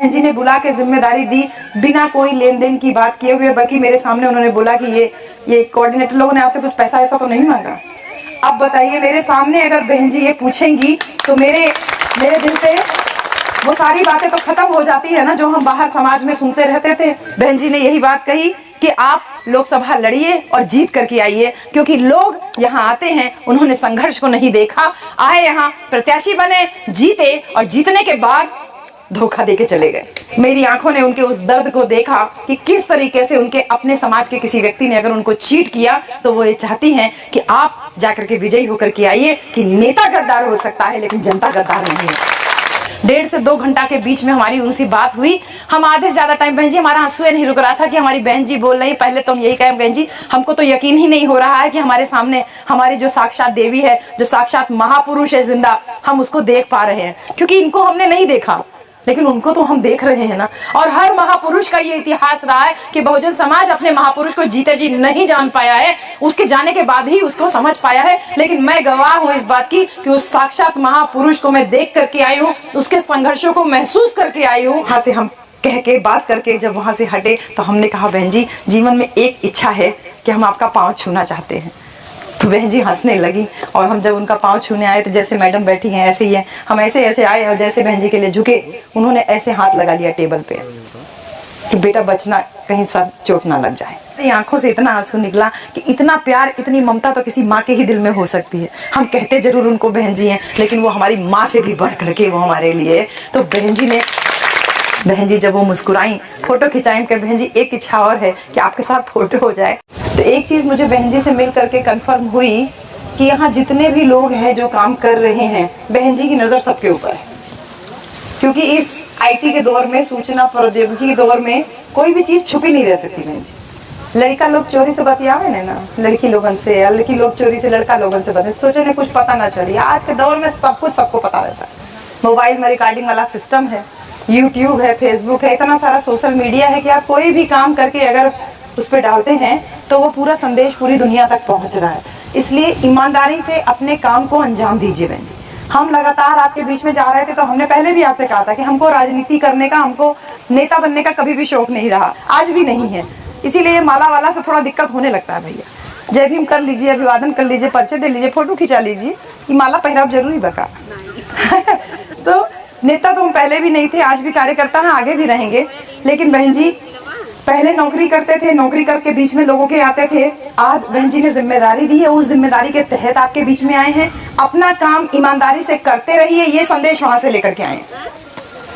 बहन जी ने बुला के जिम्मेदारी दी बिना कोई लेन देन की बात किए हुए, बल्कि मेरे सामने उन्होंने बोला कि ये कोऑर्डिनेटर लोगों ने आपसे कुछ पैसा ऐसा तो नहीं मांगा। अब बताइए, मेरे सामने अगर बहन जी ये पूछेंगी तो मेरे दिल पे वो सारी बातें तो खत्म हो जाती है ना जो हम बाहर समाज में सुनते रहते थे। बहन जी ने यही बात कही कि आप लोकसभा लड़िए और जीत करके आइए, क्योंकि लोग यहाँ आते हैं, उन्होंने संघर्ष को नहीं देखा, आए यहाँ प्रत्याशी बने, जीते और जीतने के बाद धोखा देके चले गए। मेरी आंखों ने उनके उस दर्द को देखा कि किस तरीके से उनके अपने समाज के किसी व्यक्ति ने अगर उनको चीट किया तो वो ये चाहती हैं कि आप जाकर के विजयी होकर के आइए कि नेता गद्दार हो सकता है लेकिन जनता गद्दार नहीं हो सकता। 1.5 से 2 घंटा के बीच में हमारी उनसे बात हुई। हम आधे से ज्यादा टाइम, बहन जी हमारा आंसू नहीं रुक रहा था कि हमारी बहन जी बोल रही। पहले तो हम यही कहें बहन जी, हमको तो यकीन ही नहीं हो रहा है कि हमारे सामने हमारी जो साक्षात देवी है, जो साक्षात महापुरुष है जिंदा, हम उसको देख पा रहे हैं, क्योंकि इनको हमने नहीं देखा लेकिन उनको तो हम देख रहे हैं ना। और हर महापुरुष का ये इतिहास रहा है कि बहुजन समाज अपने महापुरुष को जीते जी नहीं जान पाया है, उसके जाने के बाद ही उसको समझ पाया है। लेकिन मैं गवाह हूं इस बात की कि उस साक्षात महापुरुष को मैं देख करके आई हूँ, उसके संघर्षों को महसूस करके आई हूँ। वहां से हम कह के बात करके जब वहां से हटे तो हमने कहा बहन जी जीवन में एक इच्छा है कि हम आपका पाँव छूना चाहते हैं। तो बहन जी हंसने लगी और हम जब उनका पाँव छूने आए तो जैसे मैडम बैठी हैं ऐसे ही है, हम ऐसे ऐसे आए और जैसे बहन जी के लिए झुके, उन्होंने ऐसे हाथ लगा लिया टेबल पे कि बेटा बचना, कहीं सर चोट ना लग जाए। मेरी आंखों से इतना आंसू निकला कि इतना प्यार, इतनी ममता तो किसी माँ के ही दिल में हो सकती है। हम कहते जरूर उनको बहन जी हैं, लेकिन वो हमारी माँ से भी बढ़ करके वो हमारे लिए। तो बहन जी जब वो मुस्कुराई, फोटो खिंचाई के, बहन जी एक इच्छा और है कि आपके साथ फोटो हो जाए। तो एक चीज मुझे बहन जी से मिल करके कंफर्म हुई कि यहाँ जितने भी लोग हैं जो काम कर रहे हैं, बहन जी की नजर सबके ऊपर है, क्योंकि इस आईटी के दौर में, सूचना प्रौद्योगिकी के दौर में कोई भी चीज छुपी नहीं रह सकती। बहन जी, लड़का लोग चोरी से बतियावे ना लड़की लोगन से, या लड़की लोग चोरी से लड़का लोगन से बतिया, सोचे ने कुछ पता ना चली। आज के दौर में सब कुछ सबको पता रहता है। मोबाइल में रिकॉर्डिंग वाला सिस्टम है, यूट्यूब है, फेसबुक है, इतना सारा सोशल मीडिया है कि आप कोई भी काम करके अगर उस पर डालते हैं तो वो पूरा संदेश पूरी दुनिया तक पहुंच रहा है। इसलिए ईमानदारी से अपने काम को अंजाम दीजिए। बहन जी, हम लगातार आपके बीच में जा रहे थे तो हमने पहले भी आपसे कहा था कि हमको राजनीति करने का, हमको नेता बनने का कभी भी शौक नहीं रहा, आज भी नहीं है। इसीलिए माला वाला से थोड़ा दिक्कत होने लगता है। भैया जय भीम कर लीजिए, अभिवादन कर लीजिए, पर्चे दे लीजिए, फोटो खिंचा लीजिए, ये माला पहराव जरूरी बका। तो नेता तो हम पहले भी नहीं थे, आज भी कार्यकर्ता हैं, आगे भी रहेंगे। लेकिन बहन जी पहले नौकरी करते थे, नौकरी करके बीच में लोगों के आते थे। आज बहन जी ने जिम्मेदारी दी है, उस जिम्मेदारी के तहत आपके बीच में आए हैं। अपना काम ईमानदारी से करते रहिए, ये संदेश वहां से लेकर के आए।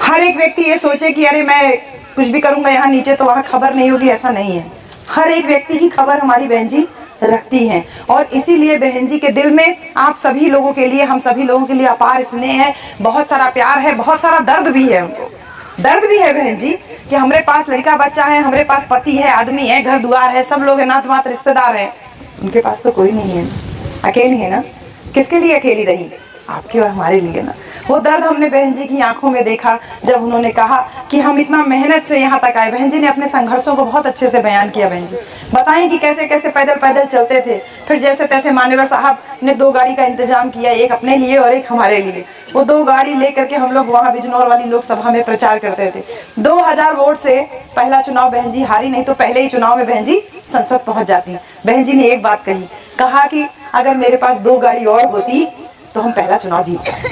हर एक व्यक्ति ये सोचे कि अरे मैं कुछ भी करूंगा यहाँ नीचे तो वहाँ खबर नहीं होगी, ऐसा नहीं है। हर एक व्यक्ति की खबर हमारी बहन जी रखती हैं, और इसीलिए बहन जी के दिल में आप सभी लोगों के लिए, हम सभी लोगों के लिए अपार स्नेह है, बहुत सारा प्यार है, बहुत सारा दर्द भी है। उनको दर्द भी है बहन जी कि हमारे पास लड़का बच्चा है, हमारे पास पति है, आदमी है, घर द्वार है, सब लोग है, नात मात रिश्तेदार है, उनके पास तो कोई नहीं है, अकेली है ना। किसके लिए अकेली रही? आपके और हमारे लिए ना। वो दर्द हमने बहन जी की आंखों में देखा जब उन्होंने कहा कि हम इतना मेहनत से यहाँ तक आए। बहन जी ने अपने संघर्षों को बहुत अच्छे से बयान किया। बहन जी बताएं कि कैसे कैसे पैदल पैदल चलते थे, फिर जैसे तैसे मान्यवर साहब ने 2 गाड़ी का इंतजाम किया, एक अपने लिए और एक हमारे लिए। वो 2 गाड़ी लेकर के हम लोग वहाँ बिजनौर वाली लोकसभा में प्रचार करते थे। 2000 वोट से पहला चुनाव बहन जी हारी, नहीं तो पहले ही चुनाव में बहन जी संसद पहुँच जाती। बहन जी ने एक बात कही, कहा कि अगर मेरे पास 2 गाड़ी और होती तो हम पहला चुनाव जीत जाते।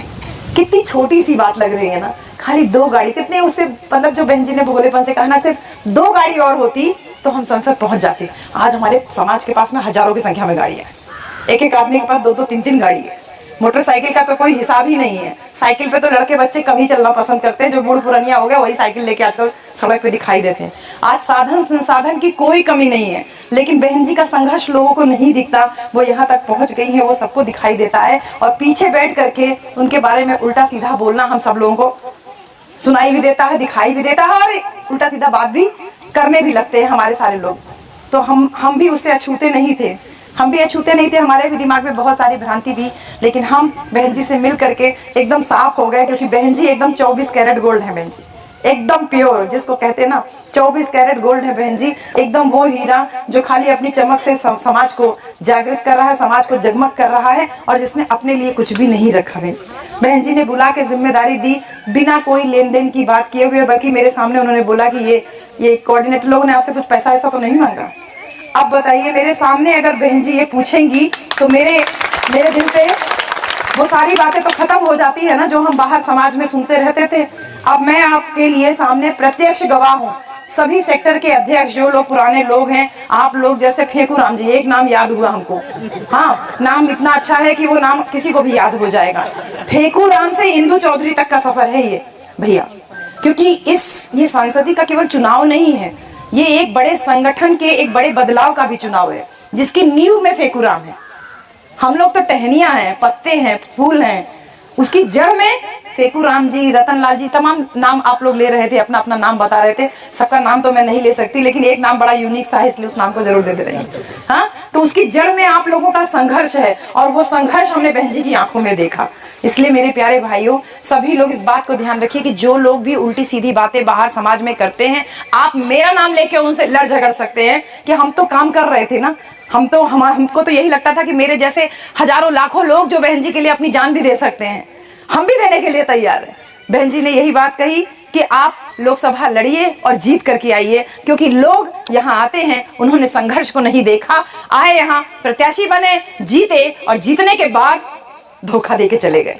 कितनी छोटी सी बात लग रही है ना, खाली 2 गाड़ी, कितने उससे मतलब जो बहन जी ने भोलेपन से कहा ना, सिर्फ 2 गाड़ी और होती तो हम संसद पहुंच जाते। आज हमारे समाज के पास में हजारों की संख्या में गाड़ी है, एक एक आदमी के पास 2-2 3-3 गाड़ी है। मोटरसाइकिल का तो कोई हिसाब ही नहीं है। साइकिल पे तो लड़के बच्चे कम ही चलना पसंद करते हैं, जो बूढ़ पुरानिया हो गया वही साइकिल लेके आजकल सड़क पे दिखाई देते हैं। आज साधन संसाधन की कोई कमी नहीं है, लेकिन बहन जी का संघर्ष लोगों को नहीं दिखता। वो यहाँ तक पहुँच गई है, वो सबको दिखाई देता है, और पीछे बैठ करके उनके बारे में उल्टा सीधा बोलना हम सब लोगों को सुनाई भी देता है, दिखाई भी देता है, और उल्टा सीधा बात भी करने भी लगते हैं हमारे सारे लोग। तो हम भी उससे अछूते नहीं थे, हमारे भी दिमाग में बहुत सारी भ्रांति थी, लेकिन हम बहन जी से मिल करके एकदम साफ हो गए, क्योंकि बहन जी एकदम 24 कैरेट गोल्ड है। बहन जी एकदम प्योर, जिसको कहते हैं ना 24 कैरेट गोल्ड है बहन जी, एकदम वो हीरा जो खाली अपनी चमक से समाज को जागृत कर रहा है, समाज को जगमग कर रहा है, और जिसने अपने लिए कुछ भी नहीं रखा। बहन जी ने बुला के जिम्मेदारी दी बिना कोई लेन देन की बात किए हुए, बल्कि मेरे सामने उन्होंने बोला कि ये कोऑर्डिनेटर लोगों ने आपसे कुछ पैसा ऐसा तो नहीं मांगा। अब बताइए, मेरे सामने अगर बहन जी ये पूछेंगी तो मेरे दिल पे वो सारी बातें तो खत्म हो जाती है ना जो हम बाहर समाज में सुनते रहते थे। अब मैं आपके लिए सामने प्रत्यक्ष गवाह हूँ। सभी सेक्टर के अध्यक्ष जो लोग पुराने लोग हैं, आप लोग जैसे फेकू राम जी, एक नाम याद हुआ हमको, हाँ नाम इतना अच्छा है कि वो नाम किसी को भी याद हो जाएगा। फेकू राम से इंदु चौधरी तक का सफर है ये भैया, क्योंकि ये सांसदी का केवल चुनाव नहीं है, ये एक बड़े संगठन के एक बड़े बदलाव का भी चुनाव है, जिसकी नींव में फेकू राम है। हम लोग तो टहनियां हैं, पत्ते हैं, फूल हैं, उसकी जड़ में फेकू राम जी, रतनलाल जी, तमाम नाम आप लोग ले रहे थे, अपना अपना नाम बता रहे थे। सबका नाम तो मैं नहीं ले सकती, लेकिन एक नाम बड़ा यूनिक सा है, इसलिए उस नाम को जरूर दे रही हूँ। हाँ, तो उसकी जड़ में आप लोगों का संघर्ष है, और वो संघर्ष हमने बहन जी की आंखों में देखा। इसलिए मेरे प्यारे भाइयों, सभी लोग इस बात को ध्यान रखिए कि जो लोग भी उल्टी सीधी बातें बाहर समाज में करते हैं, आप मेरा नाम लेके उनसे लड़ झगड़ सकते हैं कि हम तो काम कर रहे थे ना, हमको तो यही लगता था कि मेरे जैसे हजारों लाखों लोग जो बहन जी के लिए अपनी जान भी दे सकते हैं, हम भी देने के लिए तैयार हैं। बहन जी ने यही बात कही कि आप लोकसभा लड़िए और जीत करके आइए, क्योंकि लोग यहाँ आते हैं, उन्होंने संघर्ष को नहीं देखा, आए यहाँ प्रत्याशी बने, जीते, और जीतने के बाद धोखा देके चले गए।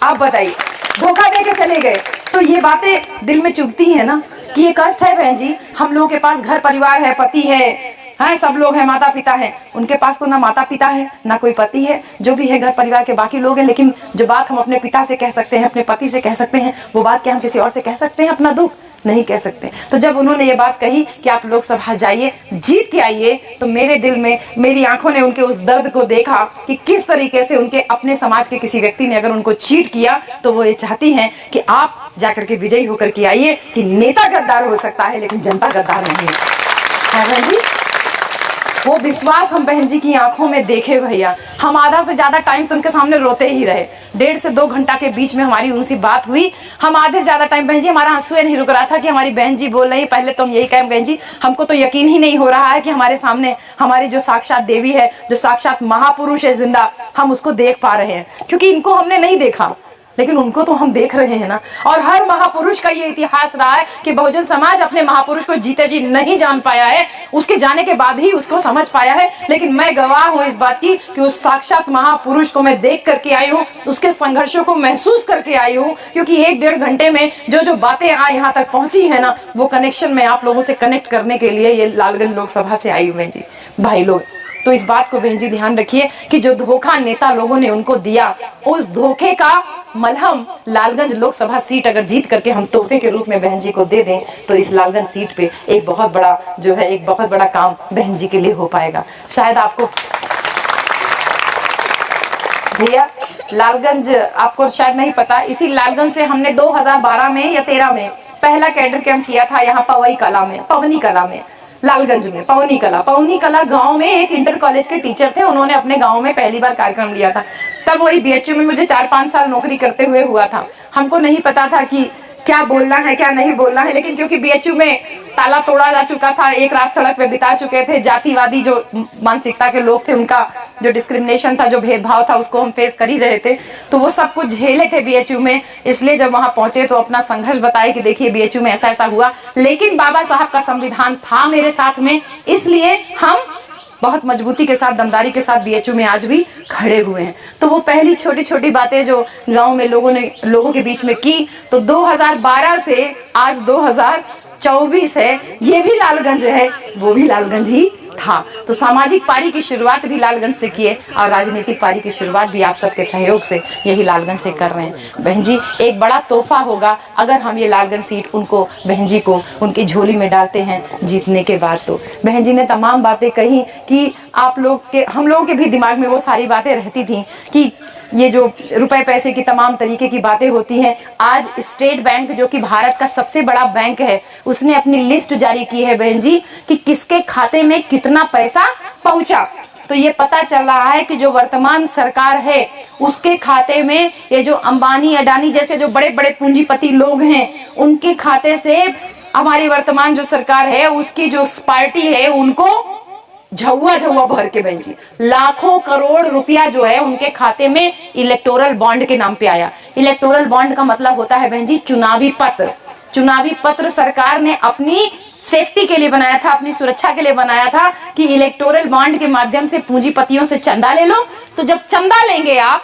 आप बताइए, धोखा देके चले गए तो ये बातें दिल में चुभती है ना कि ये कष्ट है बहन जी। हम लोगों के पास घर परिवार है, पति है, हाँ सब लोग हैं, माता पिता हैं, उनके पास तो ना माता पिता है ना कोई पति है, जो भी है घर परिवार के बाकी लोग हैं। लेकिन जो बात हम अपने पिता से कह सकते हैं, अपने पति से कह सकते हैं, वो बात क्या हम किसी और से कह सकते हैं? अपना दुख नहीं कह सकते। तो जब उन्होंने ये बात कही कि आप लोकसभा जाइए, जीत के आइए, तो मेरे दिल में, मेरी आंखों ने उनके उस दर्द को देखा कि किस तरीके से उनके अपने समाज के किसी व्यक्ति ने अगर उनको चीट किया, तो वो ये चाहती हैं कि आप जाकर के विजयी होकर के आइए। कि नेता गद्दार हो सकता है, लेकिन जनता गद्दार नहीं हो सकती है बहन जी। वो विश्वास हम बहन जी की आंखों में देखे भैया। हम आधा से ज्यादा टाइम तो उनके सामने रोते ही रहे। 1.5 से 2 घंटा के बीच में हमारी उनसे बात हुई। हम आधे से ज्यादा टाइम बहन जी, हमारा आंसू नहीं रुक रहा था कि हमारी बहन जी बोल रही। पहले तो हम यही कहें बहन जी, हमको तो यकीन ही नहीं हो रहा है कि हमारे सामने हमारी जो साक्षात देवी है, जो साक्षात महापुरुष है जिंदा, हम उसको देख पा रहे हैं। क्योंकि इनको हमने नहीं देखा, लेकिन उनको तो हम देख रहे हैं ना। और हर महापुरुष का ये इतिहास रहा है कि बहुजन समाज अपने महापुरुष को जीते जी नहीं जान पाया है, उसके जाने के बाद ही उसको समझ पाया है। लेकिन मैं गवाह हूं इस बात की कि उस साक्षात महापुरुष को मैं देख करके आई हूं, उसके संघर्षों को महसूस करके आई हूं। क्योंकि 1-1.5 घंटे में जो बातें यहाँ तक पहुंची है ना, वो कनेक्शन में आप लोगों से कनेक्ट करने के लिए ये लालगंज लोकसभा से आई हूं बहन जी, भाई लोग। तो इस बात को बहन जी ध्यान रखिए कि जो धोखा नेता लोगों ने उनको दिया, उस धोखे का मलहम लालगंज लोकसभा सीट अगर जीत करके हम तोहफे के रूप में बहन जी को दे दें, तो इस लालगंज सीट पे एक बहुत बड़ा काम बहन जी के लिए हो पाएगा। शायद आपको भैया लालगंज, आपको शायद नहीं पता, इसी लालगंज से हमने 2012 में या 13 में पहला कैडर कैंप किया था यहाँ पवनी कला में लालगंज में। पवनी कला गांव में एक इंटर कॉलेज के टीचर थे, उन्होंने अपने गांव में पहली बार कार्यक्रम लिया था। तब वही बीएचयू में मुझे 4-5 साल नौकरी करते हुए हुआ था। हमको नहीं पता था कि क्या बोलना है क्या नहीं बोलना है, लेकिन क्योंकि बीएचयू में ताला तोड़ा जा चुका था, एक रात सड़क पे बिता चुके थे, जातिवादी जो मानसिकता के लोग थे, उनका जो डिस्क्रिमिनेशन था, जो भेदभाव था, उसको हम फेस कर ही रहे थे। तो वो सब कुछ झेले थे बीएचयू में। इसलिए जब वहां पहुंचे तो अपना संघर्ष बताए कि देखिए बीएचयू में ऐसा ऐसा हुआ, लेकिन बाबा साहब का संविधान था मेरे साथ में, इसलिए हम बहुत मजबूती के साथ, दमदारी के साथ बीएचयू में आज भी खड़े हुए हैं। तो वो पहली छोटी छोटी बातें जो गांव में लोगों के बीच में की, तो 2012 से आज 2024 है, ये भी लालगंज है, वो भी लालगंज ही था। तो सामाजिक पारी की शुरुआत भी लालगंज से किए और राजनीतिक पारी की शुरुआत भी आप सबके सहयोग से यही लालगंज से कर रहे हैं। बहन जी, एक बड़ा तोहफा होगा अगर हम ये लालगंज सीट उनको, बहन जी को, उनकी झोली में डालते हैं जीतने के बाद। तो बहन जी ने तमाम बातें कही कि हम लोगों के भी दिमाग में वो सारी बातें रहती थी कि ये जो रुपए पैसे की तमाम तरीके की बातें होती हैं। आज स्टेट बैंक जो कि भारत का सबसे बड़ा बैंक है, उसने अपनी लिस्ट जारी की है बहन जी कि किसके खाते में कितना पैसा पहुंचा। तो ये पता चल रहा है कि जो वर्तमान सरकार है उसके खाते में ये जो अंबानी अडानी जैसे जो बड़े बड़े पूंजीपति लोग हैं उनके खाते से हमारी वर्तमान जो सरकार है उसकी जो पार्टी है उनको झुआ झुआ भर के बहन जी लाखों करोड़ रुपया जो है उनके खाते में इलेक्टोरल बॉन्ड के नाम पे आया। इलेक्टोरल बॉन्ड का मतलब होता है बहन जी चुनावी पत्र। चुनावी पत्र सरकार ने अपनी सेफ्टी के लिए बनाया था, अपनी सुरक्षा के लिए बनाया था कि इलेक्टोरल बॉन्ड के माध्यम से पूंजीपतियों से चंदा ले लो, तो जब चंदा लेंगे आप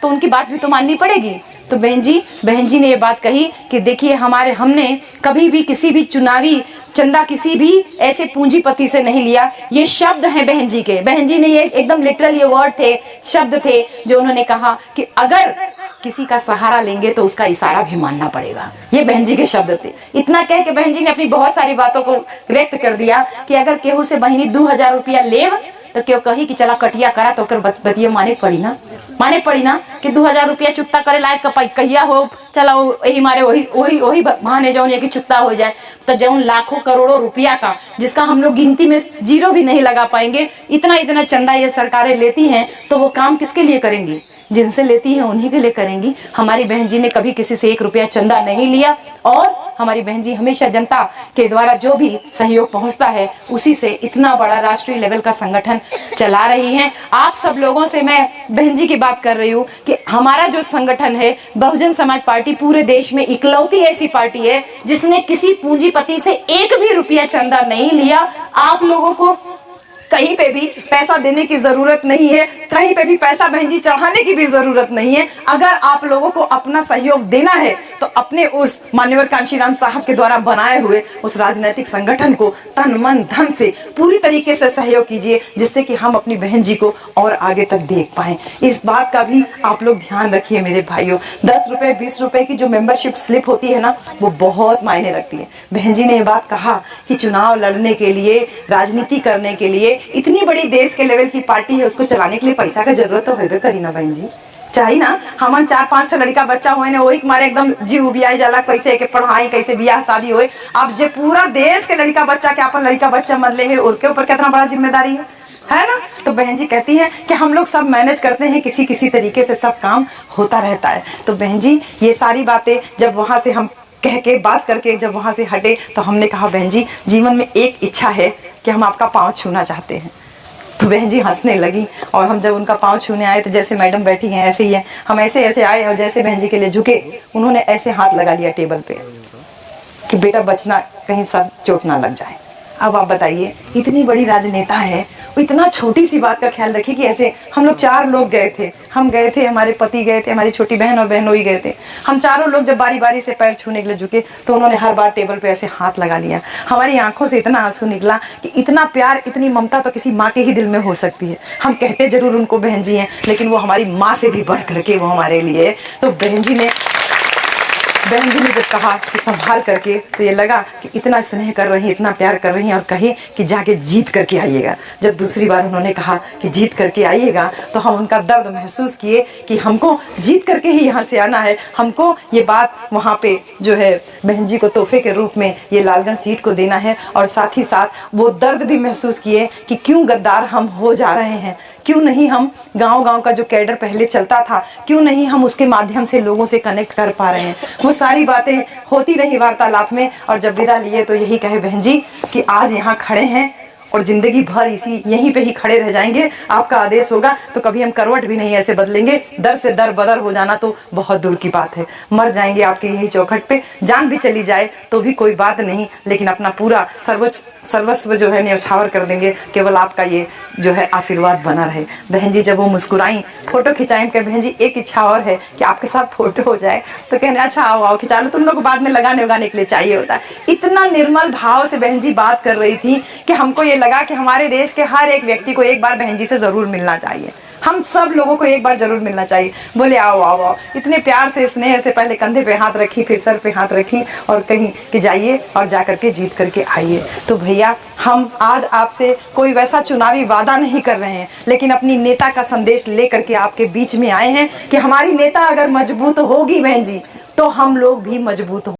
तो उनकी बात भी तो माननी पड़ेगी। तो बहन जी ने ये बात कही कि देखिए हमने कभी भी किसी भी चुनावी चंदा किसी भी ऐसे पूंजीपति से नहीं लिया। ये शब्द हैं बहन जी के। बहन जी ने ये एकदम लिटरल ये वर्ड थे, शब्द थे जो उन्होंने कहा कि अगर किसी का सहारा लेंगे तो उसका इशारा भी मानना पड़ेगा। ये बहन जी के शब्द थे। इतना कह के बहन जी ने अपनी बहुत सारी बातों को व्यक्त कर दिया कि अगर केहू से बहनी 2000 रुपया लेव तो क्यों कही कि चला कटिया करा तो बतिया माने पड़ी ना कि 2000 रुपया चुकता करे लायक कहिया हो, चला वही मारे वही बहाने जौन ये कि चुकता हो जाए। तो जौन लाखों करोड़ों रुपया का जिसका हम लोग गिनती में जीरो भी नहीं लगा पाएंगे, इतना चंदा ये सरकारें लेती हैं, तो वो काम किसके लिए करेंगी? जिनसे लेती है उन्हीं के लिए करेंगी। हमारी बहन जी ने कभी किसी से 1 रुपया चंदा नहीं लिया और हमारी बहन जी हमेशा जनता के द्वारा जो भी सहयोग पहुंचता है उसी से इतना बड़ा राष्ट्रीय लेवल का संगठन चला रही हैं। आप सब लोगों से मैं बहन जी की बात कर रही हूँ कि हमारा जो संगठन है बहुजन समाज पार्टी पूरे देश में इकलौती ऐसी पार्टी है जिसने किसी पूंजीपति से 1 भी रुपया चंदा नहीं लिया। आप लोगों को कहीं पे भी पैसा देने की जरूरत नहीं है, कहीं पे भी पैसा बहन जी चढ़ाने की भी जरूरत नहीं है। अगर आप लोगों को अपना सहयोग देना है तो अपने उस मान्यवर कांशीराम साहब के द्वारा बनाए हुए उस राजनीतिक संगठन को तन मन धन से पूरी तरीके से सहयोग कीजिए, जिससे कि हम अपनी बहन जी को और आगे तक देख पाए। इस बात का भी आप लोग ध्यान रखिए मेरे भाइयों। 10 रुपए 20 रुपए की जो मेंबरशिप स्लिप होती है ना, वो बहुत मायने रखती है। बहन जी ने ये बात कहा कि चुनाव लड़ने के लिए, राजनीति करने के लिए, इतनी बड़ी देश के लेवल की पार्टी है, उसको चलाने के लिए पैसा का जरूरत तो होबे करी ना बहन जी। चाहिए ना, हमन 4-5 लड़का बच्चा होए ने वही मारे एकदम जीव उबियाई जाला, कैसे के पढ़ाई, कैसे बियाह शादी होए। अब जे पूरा देश के लड़का बच्चा के अपन लड़का बच्चा मन ले है, उनके ऊपर कितना बड़ा जिम्मेदारी है ना। तो बहन जी कहती है कि हम लोग सब मैनेज करते हैं, किसी तरीके से सब काम होता रहता है। तो बहन जी ये सारी बातें जब वहां से हम कह के बात करके जब वहां से हटे तो हमने कहा बहन जी जीवन में एक इच्छा है कि हम आपका पाँव छूना चाहते हैं। तो बहन जी हंसने लगी और हम जब उनका पाँव छूने आए तो जैसे मैडम बैठी हैं ऐसे ही है, हम ऐसे आए और जैसे बहन जी के लिए झुके, उन्होंने ऐसे हाथ लगा लिया टेबल पे कि बेटा बचना, कहीं सर चोट ना लग जाए। अब आप बताइए, इतनी बड़ी राजनेता है, वो इतना छोटी सी बात का ख्याल रखी कि ऐसे हम लोग 4 लोग गए थे, हम गए थे, हमारे पति गए थे, हमारी छोटी बहन और बहनोई गए थे। हम चारों लोग जब बारी बारी से पैर छूने के लिए झुके तो उन्होंने हर बार टेबल पे ऐसे हाथ लगा लिया। हमारी आंखों से इतना आंसू निकला कि इतना प्यार, इतनी ममता तो किसी माँ के ही दिल में हो सकती है। हम कहते जरूर उनको बहन जी हैं, लेकिन वो हमारी माँ से भी बढ़ करके वो हमारे लिए। तो बहन जी ने जब कहा कि संभाल करके, तो ये लगा कि इतना स्नेह कर रही हैं, इतना प्यार कर रही हैं और कहे कि जाके जीत करके आइएगा। जब दूसरी बार उन्होंने कहा कि जीत करके आइएगा तो हम उनका दर्द महसूस किए कि हमको जीत करके ही यहाँ से आना है। हमको ये बात वहाँ पे जो है बहन जी को तोहफे के रूप में ये लालगंज सीट को देना है। और साथ ही साथ वो दर्द भी महसूस किए कि क्यों गद्दार हम हो जा रहे हैं, क्यों नहीं हम गांव-गांव का जो कैडर पहले चलता था, क्यों नहीं हम उसके माध्यम से लोगों से कनेक्ट कर पा रहे हैं। वो सारी बातें होती रही वार्तालाप में। और जब विदा लिए तो यही कहे बहन जी कि आज यहाँ खड़े हैं और जिंदगी भर इसी यहीं पे ही खड़े रह जाएंगे। आपका आदेश होगा तो कभी हम करवट भी नहीं ऐसे बदलेंगे। दर से दर बदर हो जाना तो बहुत दूर की बात है। मर जाएंगे आपके यही चौखट पे, जान भी चली जाए तो भी कोई बात नहीं, लेकिन अपना पूरा सर्वस्व जो है न्यौछावर कर देंगे, केवल आपका ये जो है आशीर्वाद बना रहे। बहन जी जब वो मुस्कुराई, फोटो खिंचाई, के बहन जी एक इच्छा और है कि आपके साथ फोटो हो जाए। तो कहने अच्छा आओ खिंचा लो, तुम लोग बाद में लगाने उगाने के लिए चाहिए होता है। इतना निर्मल भाव से बहन जी बात कर रही थी कि हमको ये लगा कि हमारे देश के हर एक व्यक्ति को एक बार बहन जी से जरूर मिलना चाहिए। हम सब लोगों को एक बार जरूर मिलना चाहिए। बोले आओ आओ आओ, इतने प्यार से स्नेह से पहले कंधे पे हाथ रखी, फिर सर पे हाथ रखी और कहीं कि जाइए और जा करके जीत करके आइए। तो भैया हम आज आपसे कोई वैसा चुनावी वादा नहीं कर रहे हैं, लेकिन अपनी नेता का संदेश ले करके आपके बीच में आए हैं कि हमारी नेता अगर मजबूत होगी बहन जी तो हम लोग भी मजबूत